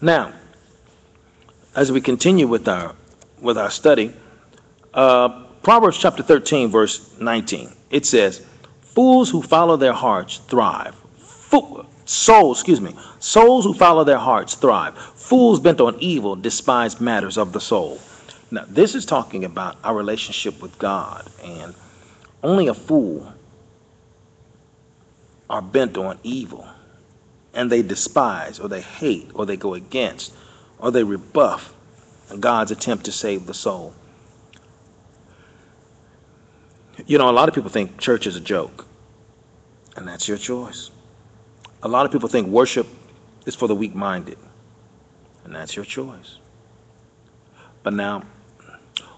Now, as we continue with our study, Proverbs chapter 13, verse 19, it says, "Fools who follow their hearts thrive. Souls who follow their hearts thrive. Fools bent on evil despise matters of the soul." Now, this is talking about our relationship with God, and only a fool are bent on evil, and they despise, or they hate, or they go against, or they rebuff God's attempt to save the soul. You know, a lot of people think church is a joke, and that's your choice. A lot of people think worship is for the weak-minded, and that's your choice. But now,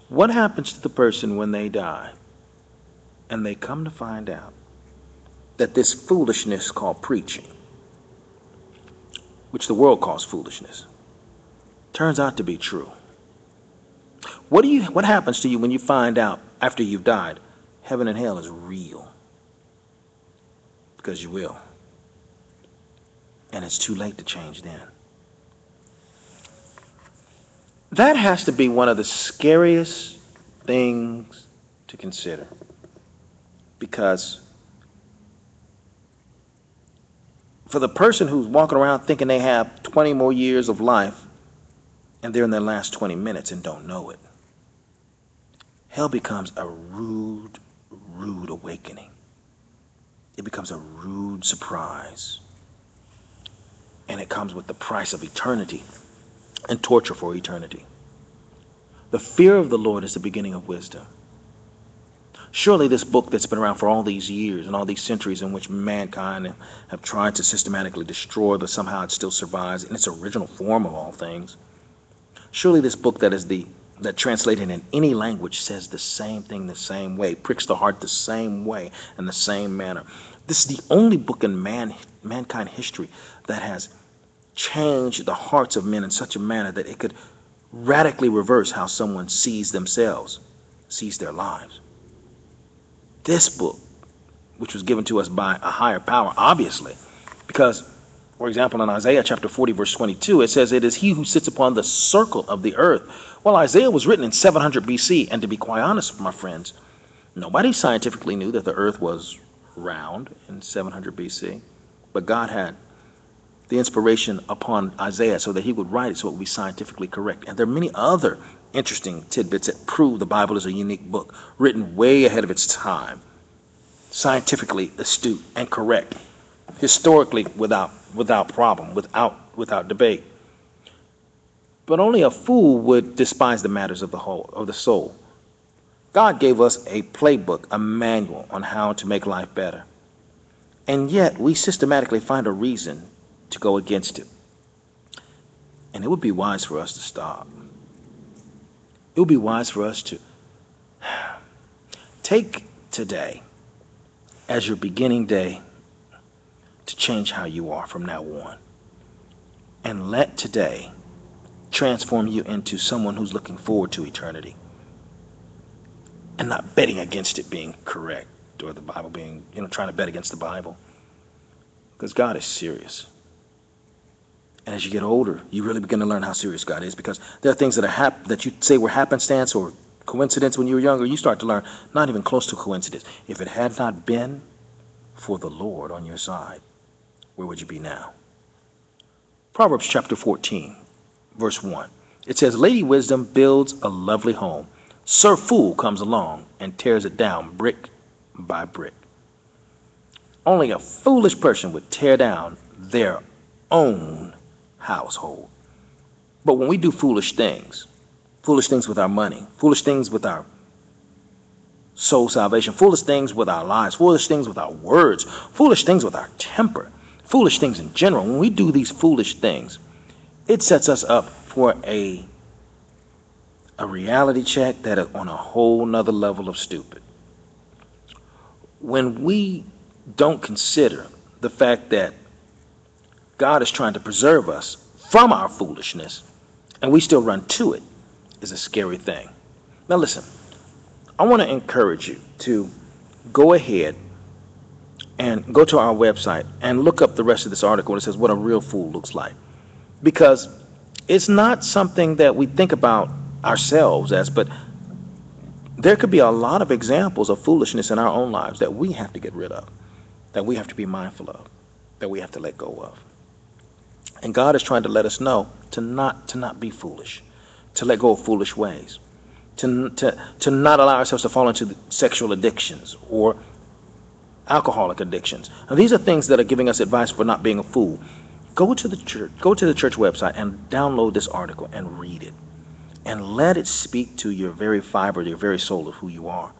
what happens to the person when they die and they come to find out that this foolishness called preaching, which the world calls foolishness, turns out to be true? What happens to you when you find out after you've died heaven and hell is real? Because you will. And it's too late to change then. That has to be one of the scariest things to consider. Because for the person who's walking around thinking they have 20 more years of life and they're in their last 20 minutes and don't know it, hell becomes a rude, rude awakening. It becomes a rude surprise. And it comes with the price of eternity and torture for eternity. The fear of the Lord is the beginning of wisdom. Surely this book that's been around for all these years and all these centuries in which mankind have tried to systematically destroy, but somehow it still survives in its original form of all things. Surely this book that translated in any language says the same thing the same way, pricks the heart the same way, in the same manner. This is the only book in mankind history that has changed the hearts of men in such a manner that it could radically reverse how someone sees themselves, sees their lives. This book, which was given to us by a higher power, obviously, because, for example, in Isaiah chapter 40, verse 22, it says, "It is he who sits upon the circle of the earth." Well, Isaiah was written in 700 BC, and to be quite honest, my friends, nobody scientifically knew that the earth was round in 700 BC, but God had the inspiration upon Isaiah so that he would write it so it would be scientifically correct. And there are many other interesting tidbits that prove the Bible is a unique book, written way ahead of its time, scientifically astute and correct, historically without problem, without debate. But only a fool would despise the matters of the soul. God gave us a playbook, a manual on how to make life better. And yet we systematically find a reason to go against it. And it would be wise for us to stop. It would be wise for us to take today as your beginning day to change how you are from now on. And let today transform you into someone who's looking forward to eternity and not betting against it being correct, or the Bible being, trying to bet against the Bible. Because God is serious. And as you get older, you really begin to learn how serious God is, because there are things that you say were happenstance or coincidence when you were younger. You start to learn not even close to coincidence. If it had not been for the Lord on your side, where would you be now? Proverbs chapter 14, verse 1. It says, "Lady Wisdom builds a lovely home. Sir Fool comes along and tears it down brick by brick." Only a foolish person would tear down their own household. But when we do foolish things with our money, foolish things with our soul salvation, foolish things with our lives, foolish things with our words, foolish things with our temper, foolish things in general, when we do these foolish things, it sets us up for a reality check that is on a whole nother level of stupid. When we don't consider the fact that God is trying to preserve us from our foolishness, and we still run to it, is a scary thing. Now listen, I want to encourage you to go ahead and go to our website and look up the rest of this article. It says what a real fool looks like. Because It's not something that we think about ourselves as, but there could be a lot of examples of foolishness in our own lives that we have to get rid of, that we have to be mindful of, that we have to let go of. And God is trying to let us know to not be foolish, to let go of foolish ways, to not allow ourselves to fall into sexual addictions or alcoholic addictions. Now, these are things that are giving us advice for not being a fool. Go to the church website and download this article and read it. And let it speak to your very fiber, your very soul of who you are.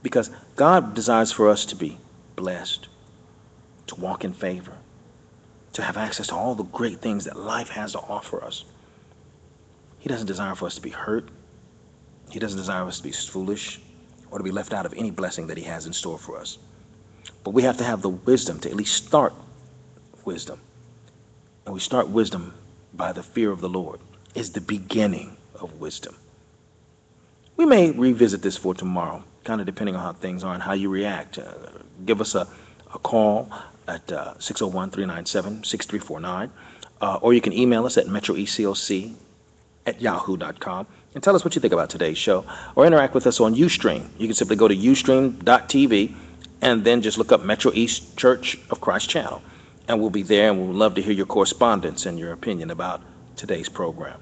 Because God desires for us to be blessed, to walk in favor, to have access to all the great things that life has to offer us. He doesn't desire for us to be hurt. He doesn't desire us to be foolish or to be left out of any blessing that he has in store for us. But we have to have the wisdom to at least start wisdom. And we start wisdom by the fear of the Lord. Is the beginning of wisdom. We may revisit this for tomorrow, kind of depending on how things are and how you react. Give us a call at 601-397-6349, or you can email us at metroecoc@yahoo.com and tell us what you think about today's show, or interact with us on Ustream. You can simply go to ustream.tv and then just look up Metro East Church of Christ channel, and we'll be there, and we'd love to hear your correspondence and your opinion about today's program.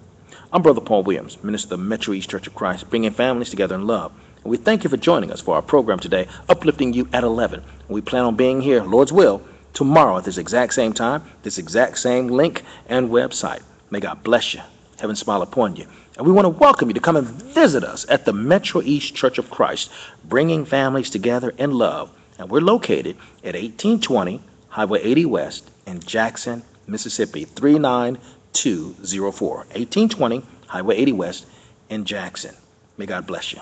I'm Brother Paul Williams, minister of the Metro East Church of Christ, bringing families together in love. And we thank you for joining us for our program today, Uplifting You at 11. And we plan on being here, Lord's will, tomorrow at this exact same time, this exact same link and website. May God bless you, heaven smile upon you. And we want to welcome you to come and visit us at the Metro East Church of Christ, bringing families together in love. And we're located at 1820 Highway 80 West in Jackson, Mississippi, 39204. 1820 Highway 80 West in Jackson. May God bless you.